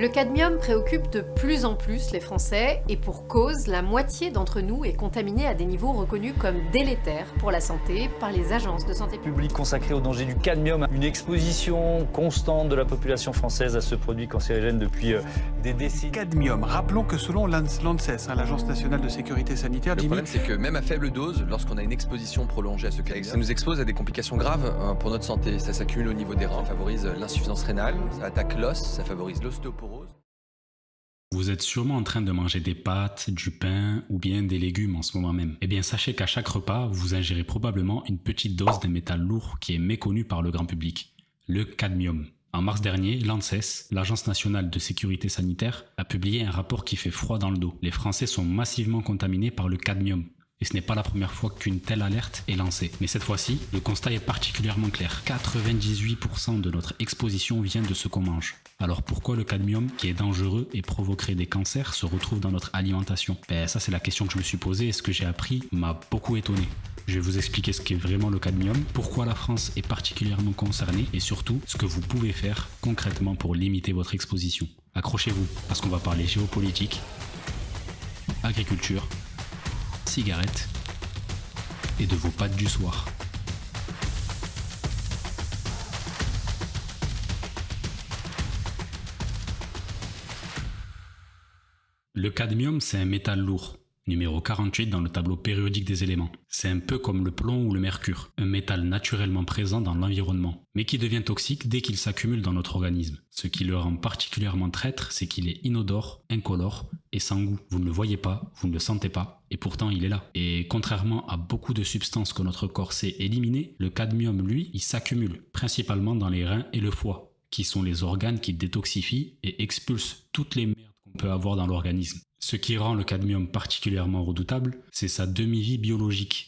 Le cadmium préoccupe de plus en plus les Français et pour cause, la moitié d'entre nous est contaminée à des niveaux reconnus comme délétères pour la santé par les agences de santé publique. Public consacré au danger du cadmium, une exposition constante de la population française à ce produit cancérigène depuis des décennies. Cadmium, rappelons que selon l'ANSES, l'Agence nationale de sécurité sanitaire, le problème c'est que même à faible dose, lorsqu'on a une exposition prolongée à ce cadmium, ça nous expose à des complications graves pour notre santé. Ça s'accumule au niveau des reins, ça favorise l'insuffisance rénale, ça attaque l'os, ça favorise l'ostéoporose. Vous êtes sûrement en train de manger des pâtes, du pain ou bien des légumes en ce moment même. Eh bien sachez qu'à chaque repas, vous ingérez probablement une petite dose d'un métal lourd qui est méconnu par le grand public, le cadmium. En mars dernier, l'ANSES, l'Agence nationale de sécurité sanitaire, a publié un rapport qui fait froid dans le dos. Les Français sont massivement contaminés par le cadmium. Et ce n'est pas la première fois qu'une telle alerte est lancée. Mais cette fois-ci, le constat est particulièrement clair. 98% de notre exposition vient de ce qu'on mange. Alors pourquoi le cadmium, qui est dangereux et provoquerait des cancers, se retrouve dans notre alimentation? Ça c'est la question que je me suis posée et ce que j'ai appris m'a beaucoup étonné. Je vais vous expliquer ce qu'est vraiment le cadmium, pourquoi la France est particulièrement concernée et surtout ce que vous pouvez faire concrètement pour limiter votre exposition. Accrochez-vous, parce qu'on va parler géopolitique, agriculture, cigarettes et de vos pâtes du soir. Le cadmium, c'est un métal lourd, numéro 48 dans le tableau périodique des éléments. C'est un peu comme le plomb ou le mercure, un métal naturellement présent dans l'environnement, mais qui devient toxique dès qu'il s'accumule dans notre organisme. Ce qui le rend particulièrement traître, c'est qu'il est inodore, incolore et sans goût. Vous ne le voyez pas, vous ne le sentez pas, et pourtant il est là. Et contrairement à beaucoup de substances que notre corps sait éliminer, le cadmium, lui, il s'accumule, principalement dans les reins et le foie, qui sont les organes qui détoxifient et expulsent toutes les merdes qu'on peut avoir dans l'organisme. Ce qui rend le cadmium particulièrement redoutable, c'est sa demi-vie biologique.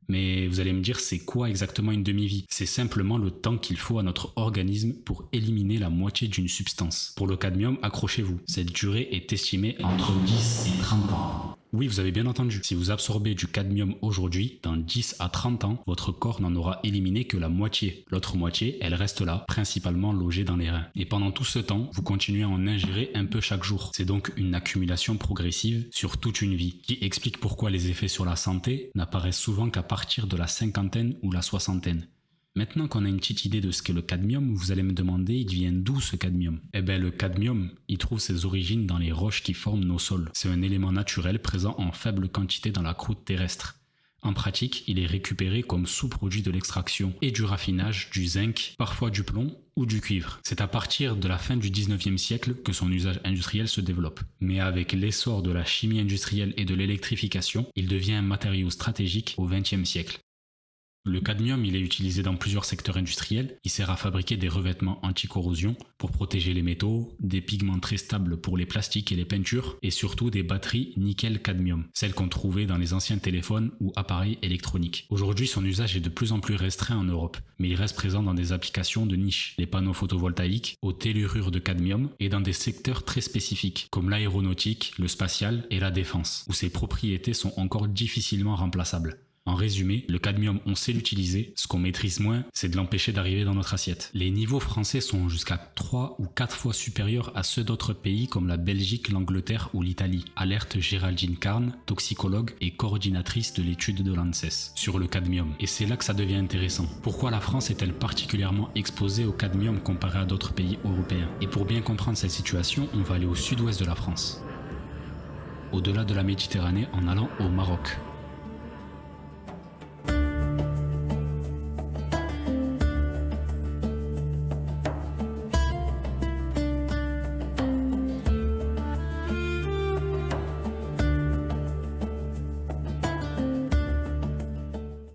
Mais vous allez me dire, c'est quoi exactement une demi-vie? C'est simplement le temps qu'il faut à notre organisme pour éliminer la moitié d'une substance. Pour le cadmium, accrochez-vous, cette durée est estimée entre 10 et 30 ans. Oui, vous avez bien entendu. Si vous absorbez du cadmium aujourd'hui, dans 10 à 30 ans, votre corps n'en aura éliminé que la moitié. L'autre moitié, elle reste là, principalement logée dans les reins. Et pendant tout ce temps, vous continuez à en ingérer un peu chaque jour. C'est donc une accumulation progressive sur toute une vie, qui explique pourquoi les effets sur la santé n'apparaissent souvent qu'à partir de la cinquantaine ou la soixantaine. Maintenant qu'on a une petite idée de ce qu'est le cadmium, vous allez me demander, il vient d'où ce cadmium? Le cadmium, il trouve ses origines dans les roches qui forment nos sols. C'est un élément naturel présent en faible quantité dans la croûte terrestre. En pratique, il est récupéré comme sous-produit de l'extraction et du raffinage du zinc, parfois du plomb ou du cuivre. C'est à partir de la fin du 19e siècle que son usage industriel se développe. Mais avec l'essor de la chimie industrielle et de l'électrification, il devient un matériau stratégique au 20e siècle. Le cadmium, il est utilisé dans plusieurs secteurs industriels. Il sert à fabriquer des revêtements anti-corrosion pour protéger les métaux, des pigments très stables pour les plastiques et les peintures, et surtout des batteries nickel-cadmium, celles qu'on trouvait dans les anciens téléphones ou appareils électroniques. Aujourd'hui, son usage est de plus en plus restreint en Europe, mais il reste présent dans des applications de niche, les panneaux photovoltaïques, aux tellurures de cadmium, et dans des secteurs très spécifiques, comme l'aéronautique, le spatial et la défense, où ses propriétés sont encore difficilement remplaçables. En résumé, le cadmium, on sait l'utiliser, ce qu'on maîtrise moins, c'est de l'empêcher d'arriver dans notre assiette. Les niveaux français sont jusqu'à 3 ou 4 fois supérieurs à ceux d'autres pays comme la Belgique, l'Angleterre ou l'Italie. Alerte Géraldine Carne, toxicologue et coordinatrice de l'étude de l'ANSES sur le cadmium. Et c'est là que ça devient intéressant. Pourquoi la France est-elle particulièrement exposée au cadmium comparé à d'autres pays européens? Et pour bien comprendre cette situation, on va aller au sud-ouest de la France. Au-delà de la Méditerranée en allant au Maroc.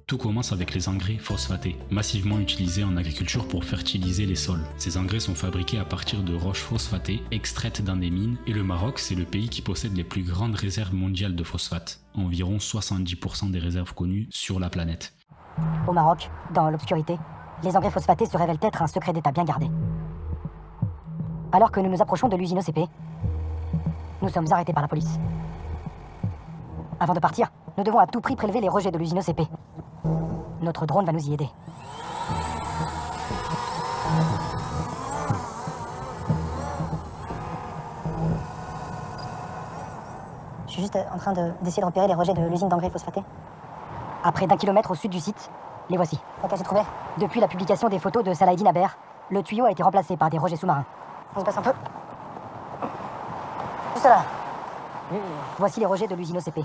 Tout commence avec les engrais phosphatés, massivement utilisés en agriculture pour fertiliser les sols. Ces engrais sont fabriqués à partir de roches phosphatées extraites dans des mines, et le Maroc, c'est le pays qui possède les plus grandes réserves mondiales de phosphate, environ 70% des réserves connues sur la planète. Au Maroc, dans l'obscurité, les engrais phosphatés se révèlent être un secret d'État bien gardé. Alors que nous nous approchons de l'usine OCP, nous sommes arrêtés par la police. Avant de partir, nous devons à tout prix prélever les rejets de l'usine OCP. Notre drone va nous y aider. Je suis juste en train d'essayer de repérer les rejets de l'usine d'engrais phosphatés. À près d'1 kilomètre au sud du site, les voici. Ok, j'ai trouvé. Depuis la publication des photos de Salah Eddine Haber, le tuyau a été remplacé par des rejets sous-marins. On se passe un peu. Juste là. Voici les rejets de l'usine OCP.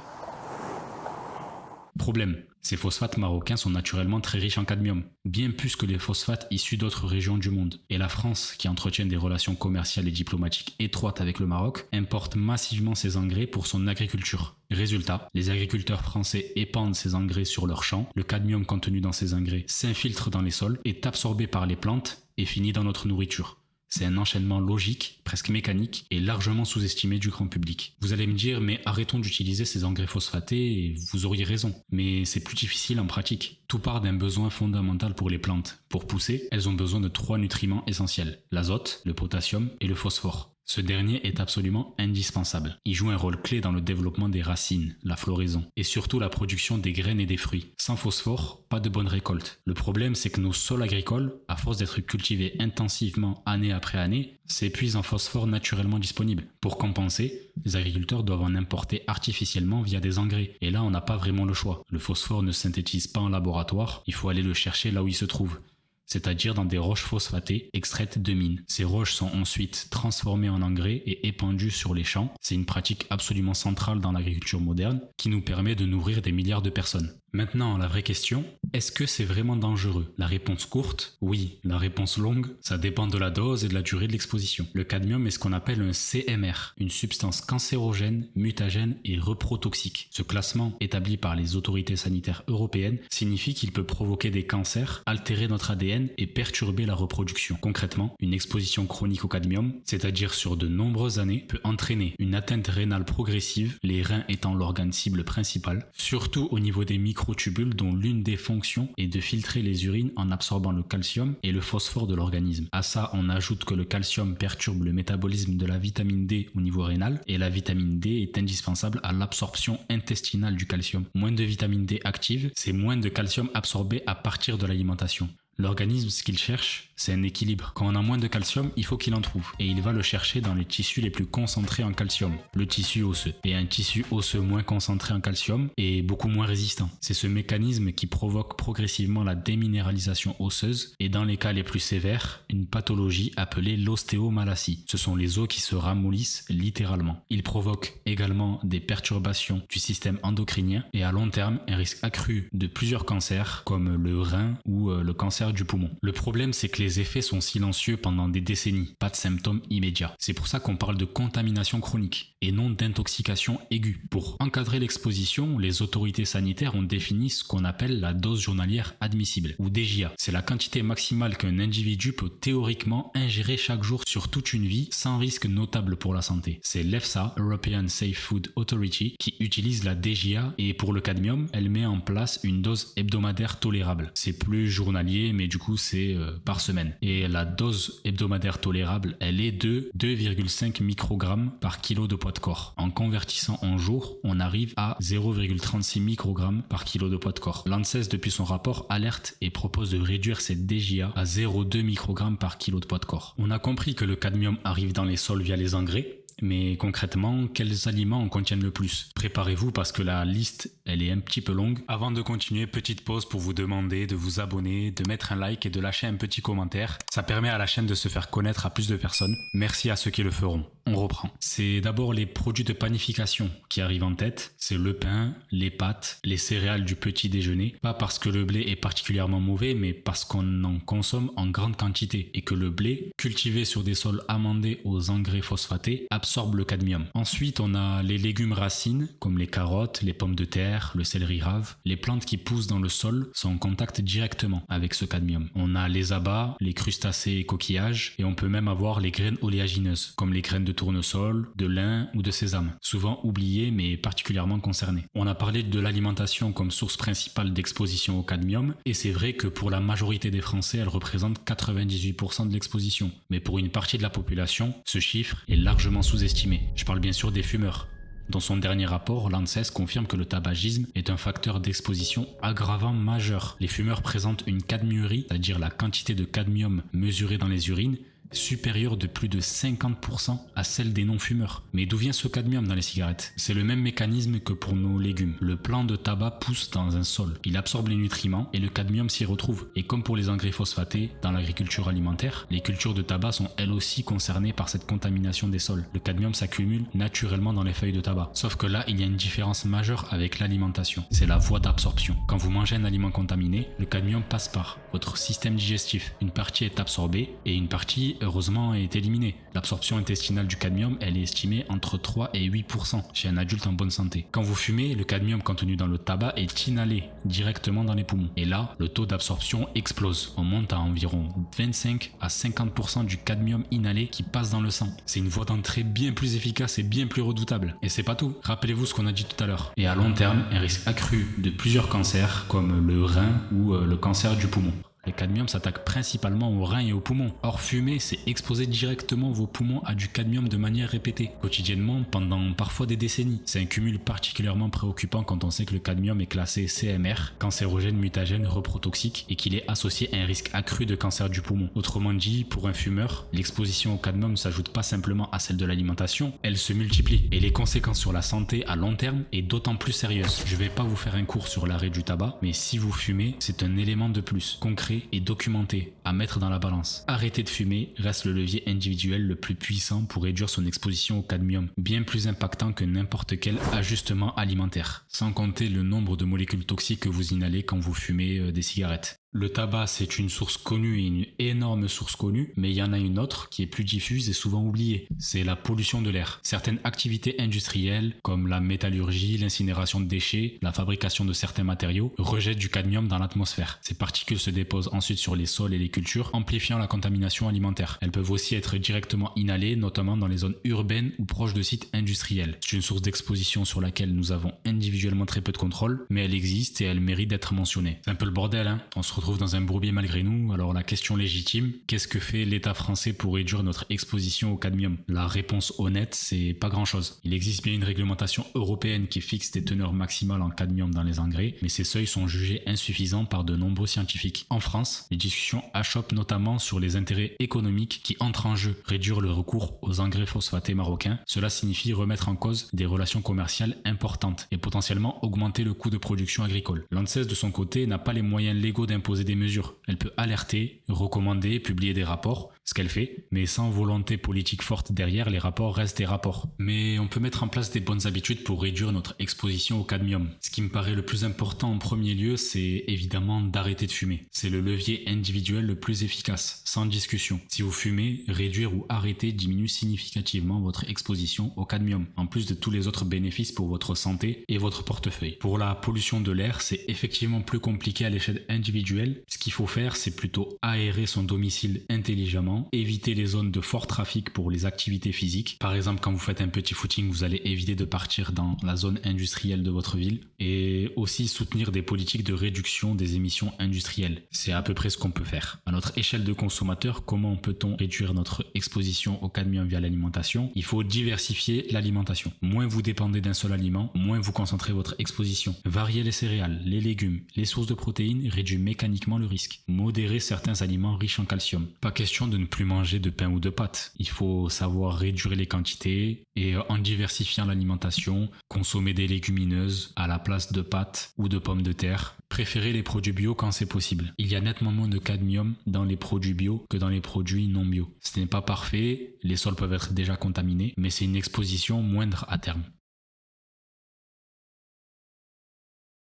Problème, ces phosphates marocains sont naturellement très riches en cadmium, bien plus que les phosphates issus d'autres régions du monde. Et la France, qui entretient des relations commerciales et diplomatiques étroites avec le Maroc, importe massivement ces engrais pour son agriculture. Résultat, les agriculteurs français épandent ces engrais sur leurs champs, le cadmium contenu dans ces engrais s'infiltre dans les sols, est absorbé par les plantes et finit dans notre nourriture. C'est un enchaînement logique, presque mécanique, et largement sous-estimé du grand public. Vous allez me dire, mais arrêtons d'utiliser ces engrais phosphatés, et vous auriez raison. Mais c'est plus difficile en pratique. Tout part d'un besoin fondamental pour les plantes. Pour pousser, elles ont besoin de 3 nutriments essentiels: l'azote, le potassium et le phosphore. Ce dernier est absolument indispensable. Il joue un rôle clé dans le développement des racines, la floraison, et surtout la production des graines et des fruits. Sans phosphore, pas de bonne récolte. Le problème, c'est que nos sols agricoles, à force d'être cultivés intensivement année après année, s'épuisent en phosphore naturellement disponible. Pour compenser, les agriculteurs doivent en importer artificiellement via des engrais. Et là, on n'a pas vraiment le choix. Le phosphore ne synthétise pas en laboratoire, il faut aller le chercher là où il se trouve, c'est-à-dire dans des roches phosphatées extraites de mines. Ces roches sont ensuite transformées en engrais et épandues sur les champs. C'est une pratique absolument centrale dans l'agriculture moderne qui nous permet de nourrir des milliards de personnes. Maintenant, la vraie question, est-ce que c'est vraiment dangereux? La réponse courte, oui. La réponse longue, ça dépend de la dose et de la durée de l'exposition. Le cadmium est ce qu'on appelle un CMR, une substance cancérogène, mutagène et reprotoxique. Ce classement, établi par les autorités sanitaires européennes, signifie qu'il peut provoquer des cancers, altérer notre ADN et perturber la reproduction. Concrètement, une exposition chronique au cadmium, c'est-à-dire sur de nombreuses années, peut entraîner une atteinte rénale progressive, les reins étant l'organe cible principal, surtout au niveau des microtubules dont l'une des fonctions est de filtrer les urines en absorbant le calcium et le phosphore de l'organisme. À ça, on ajoute que le calcium perturbe le métabolisme de la vitamine D au niveau rénal et la vitamine D est indispensable à l'absorption intestinale du calcium. Moins de vitamine D active, c'est moins de calcium absorbé à partir de l'alimentation. L'organisme, ce qu'il cherche, c'est un équilibre. Quand on a moins de calcium, il faut qu'il en trouve. Et il va le chercher dans les tissus les plus concentrés en calcium, le tissu osseux. Et un tissu osseux moins concentré en calcium est beaucoup moins résistant. C'est ce mécanisme qui provoque progressivement la déminéralisation osseuse et dans les cas les plus sévères, une pathologie appelée l'ostéomalacie. Ce sont les os qui se ramollissent littéralement. Il provoque également des perturbations du système endocrinien et à long terme, un risque accru de plusieurs cancers comme le rein ou le cancer du poumon. Le problème, c'est que les effets sont silencieux pendant des décennies, pas de symptômes immédiats. C'est pour ça qu'on parle de contamination chronique et non d'intoxication aiguë. Pour encadrer l'exposition, les autorités sanitaires ont défini ce qu'on appelle la dose journalière admissible, ou DJA. C'est la quantité maximale qu'un individu peut théoriquement ingérer chaque jour sur toute une vie sans risque notable pour la santé. C'est l'EFSA, European Safe Food Authority, qui utilise la DJA et pour le cadmium, elle met en place une dose hebdomadaire tolérable. C'est plus journalier, mais du coup c'est par semaine. Et la dose hebdomadaire tolérable, elle est de 2,5 microgrammes par kilo de poids de corps. En convertissant en jour, on arrive à 0,36 microgrammes par kilo de poids de corps. L'ANSES, depuis son rapport, alerte et propose de réduire cette DJA à 0,2 microgrammes par kilo de poids de corps. On a compris que le cadmium arrive dans les sols via les engrais. Mais concrètement, quels aliments en contiennent le plus? Préparez-vous parce que la liste, elle est un petit peu longue. Avant de continuer, petite pause pour vous demander de vous abonner, de mettre un like et de lâcher un petit commentaire. Ça permet à la chaîne de se faire connaître à plus de personnes. Merci à ceux qui le feront. On reprend. C'est d'abord les produits de panification qui arrivent en tête. C'est le pain, les pâtes, les céréales du petit déjeuner. Pas parce que le blé est particulièrement mauvais, mais parce qu'on en consomme en grande quantité et que le blé, cultivé sur des sols amendés aux engrais phosphatés, absorbe le cadmium. Ensuite, on a les légumes racines, comme les carottes, les pommes de terre, le céleri rave. Les plantes qui poussent dans le sol sont en contact directement avec ce cadmium. On a les abats, les crustacés et coquillages, et on peut même avoir les graines oléagineuses, comme les graines de tournesol, de lin ou de sésame, souvent oubliées mais particulièrement concernées. On a parlé de l'alimentation comme source principale d'exposition au cadmium, et c'est vrai que pour la majorité des Français, elle représente 98% de l'exposition. Mais pour une partie de la population, ce chiffre est largement sous-estimé. Je parle bien sûr des fumeurs. Dans son dernier rapport, l'ANSES confirme que le tabagisme est un facteur d'exposition aggravant majeur. Les fumeurs présentent une cadmiurie, c'est-à-dire la quantité de cadmium mesurée dans les urines, supérieure de plus de 50% à celle des non-fumeurs. Mais d'où vient ce cadmium dans les cigarettes? C'est le même mécanisme que pour nos légumes. Le plant de tabac pousse dans un sol. Il absorbe les nutriments et le cadmium s'y retrouve. Et comme pour les engrais phosphatés dans l'agriculture alimentaire, les cultures de tabac sont elles aussi concernées par cette contamination des sols. Le cadmium s'accumule naturellement dans les feuilles de tabac. Sauf que là, il y a une différence majeure avec l'alimentation. C'est la voie d'absorption. Quand vous mangez un aliment contaminé, le cadmium passe par votre système digestif. Une partie est absorbée et une partie, heureusement, est éliminée. L'absorption intestinale du cadmium, elle est estimée entre 3 et 8% chez un adulte en bonne santé. Quand vous fumez, le cadmium contenu dans le tabac est inhalé directement dans les poumons. Et là, le taux d'absorption explose. On monte à environ 25 à 50% du cadmium inhalé qui passe dans le sang. C'est une voie d'entrée bien plus efficace et bien plus redoutable. Et c'est pas tout. Rappelez-vous ce qu'on a dit tout à l'heure. Et à long terme, un risque accru de plusieurs cancers comme le rein ou le cancer du poumon. Le cadmium s'attaque principalement aux reins et aux poumons. Or, fumer, c'est exposer directement vos poumons à du cadmium de manière répétée, quotidiennement, pendant parfois des décennies. C'est un cumul particulièrement préoccupant quand on sait que le cadmium est classé CMR, cancérogène, mutagène, reprotoxique, et qu'il est associé à un risque accru de cancer du poumon. Autrement dit, pour un fumeur, l'exposition au cadmium ne s'ajoute pas simplement à celle de l'alimentation, elle se multiplie. Et les conséquences sur la santé à long terme est d'autant plus sérieuses. Je vais pas vous faire un cours sur l'arrêt du tabac, mais si vous fumez, c'est un élément de plus, concret et documenté, à mettre dans la balance. Arrêter de fumer reste le levier individuel le plus puissant pour réduire son exposition au cadmium, bien plus impactant que n'importe quel ajustement alimentaire, sans compter le nombre de molécules toxiques que vous inhalez quand vous fumez des cigarettes. Le tabac, c'est une source connue et une énorme source connue, mais il y en a une autre qui est plus diffuse et souvent oubliée. C'est la pollution de l'air. Certaines activités industrielles, comme la métallurgie, l'incinération de déchets, la fabrication de certains matériaux, rejettent du cadmium dans l'atmosphère. Ces particules se déposent ensuite sur les sols et les cultures, amplifiant la contamination alimentaire. Elles peuvent aussi être directement inhalées, notamment dans les zones urbaines ou proches de sites industriels. C'est une source d'exposition sur laquelle nous avons individuellement très peu de contrôle, mais elle existe et elle mérite d'être mentionnée. C'est un peu le bordel, hein. On se retrouve dans un bourbier malgré nous, alors la question légitime, qu'est-ce que fait l'État français pour réduire notre exposition au cadmium? La réponse honnête, c'est pas grand-chose. Il existe bien une réglementation européenne qui fixe des teneurs maximales en cadmium dans les engrais, mais ces seuils sont jugés insuffisants par de nombreux scientifiques. En France, les discussions achoppent notamment sur les intérêts économiques qui entrent en jeu. Réduire le recours aux engrais phosphatés marocains, cela signifie remettre en cause des relations commerciales importantes et potentiellement augmenter le coût de production agricole. L'ANSES de son côté n'a pas les moyens légaux d'imposer des mesures. Elle peut alerter, recommander, publier des rapports, ce qu'elle fait, mais sans volonté politique forte derrière, les rapports restent des rapports. Mais on peut mettre en place des bonnes habitudes pour réduire notre exposition au cadmium. Ce qui me paraît le plus important en premier lieu, c'est évidemment d'arrêter de fumer. C'est le levier individuel le plus efficace, sans discussion. Si vous fumez, réduire ou arrêter diminue significativement votre exposition au cadmium, en plus de tous les autres bénéfices pour votre santé et votre portefeuille. Pour la pollution de l'air, c'est effectivement plus compliqué à l'échelle individuelle. Ce qu'il faut faire, c'est plutôt aérer son domicile intelligemment, éviter les zones de fort trafic pour les activités physiques. Par exemple, quand vous faites un petit footing, vous allez éviter de partir dans la zone industrielle de votre ville, et aussi soutenir des politiques de réduction des émissions industrielles. C'est à peu près ce qu'on peut faire. À notre échelle de consommateur, comment peut-on réduire notre exposition au cadmium via l'alimentation? Il faut diversifier l'alimentation. Moins vous dépendez d'un seul aliment, moins vous concentrez votre exposition. Varier les céréales, les légumes, les sources de protéines réduit mécaniquement le risque. Modérer certains aliments riches en calcium. Pas question de ne plus manger de pain ou de pâtes. Il faut savoir réduire les quantités et en diversifiant l'alimentation, consommer des légumineuses à la place de pâtes ou de pommes de terre. Préférer les produits bio quand c'est possible. Il y a nettement moins de cadmium dans les produits bio que dans les produits non bio. Ce n'est pas parfait, les sols peuvent être déjà contaminés, mais c'est une exposition moindre à terme.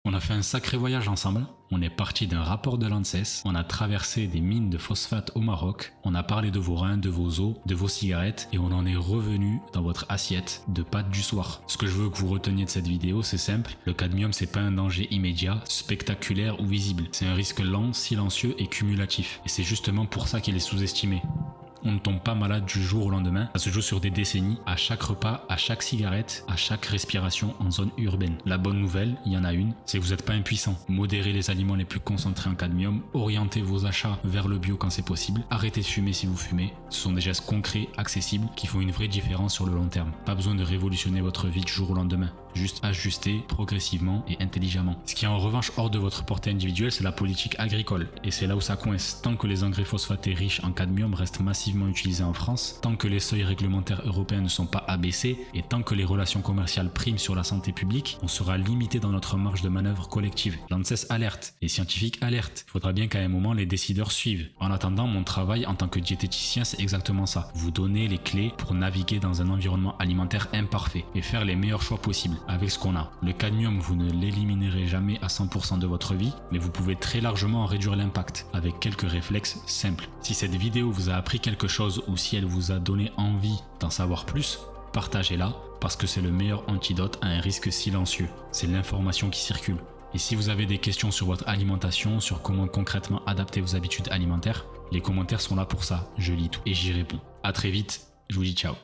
On a fait un sacré voyage ensemble. On est parti d'un rapport de l'ANSES, on a traversé des mines de phosphate au Maroc, on a parlé de vos reins, de vos os, de vos cigarettes et on en est revenu dans votre assiette de pâtes du soir. Ce que je veux que vous reteniez de cette vidéo, c'est simple, le cadmium c'est pas un danger immédiat, spectaculaire ou visible. C'est un risque lent, silencieux et cumulatif. Et c'est justement pour ça qu'il est sous-estimé. On ne tombe pas malade du jour au lendemain, ça se joue sur des décennies, à chaque repas, à chaque cigarette, à chaque respiration en zone urbaine. La bonne nouvelle, il y en a une, c'est que vous n'êtes pas impuissant. Modérez les aliments les plus concentrés en cadmium, orientez vos achats vers le bio quand c'est possible, arrêtez de fumer si vous fumez. Ce sont des gestes concrets, accessibles, qui font une vraie différence sur le long terme. Pas besoin de révolutionner votre vie du jour au lendemain. Juste ajuster progressivement et intelligemment. Ce qui est en revanche hors de votre portée individuelle, c'est la politique agricole. Et c'est là où ça coince. Tant que les engrais phosphatés riches en cadmium restent massivement massivement utilisé en France, tant que les seuils réglementaires européens ne sont pas abaissés et tant que les relations commerciales priment sur la santé publique, on sera limité dans notre marge de manœuvre collective. L'ANSES alerte, les scientifiques alertent. Il faudra bien qu'à un moment les décideurs suivent. En attendant, mon travail en tant que diététicien, c'est exactement ça. Vous donner les clés pour naviguer dans un environnement alimentaire imparfait et faire les meilleurs choix possibles avec ce qu'on a. Le cadmium, vous ne l'éliminerez jamais à 100% de votre vie, mais vous pouvez très largement en réduire l'impact avec quelques réflexes simples. Si cette vidéo vous a appris quelque chose ou si elle vous a donné envie d'en savoir plus, partagez-la parce que c'est le meilleur antidote à un risque silencieux. C'est l'information qui circule. Et si vous avez des questions sur votre alimentation, sur comment concrètement adapter vos habitudes alimentaires, les commentaires sont là pour ça. Je lis tout et j'y réponds. À très vite, je vous dis ciao.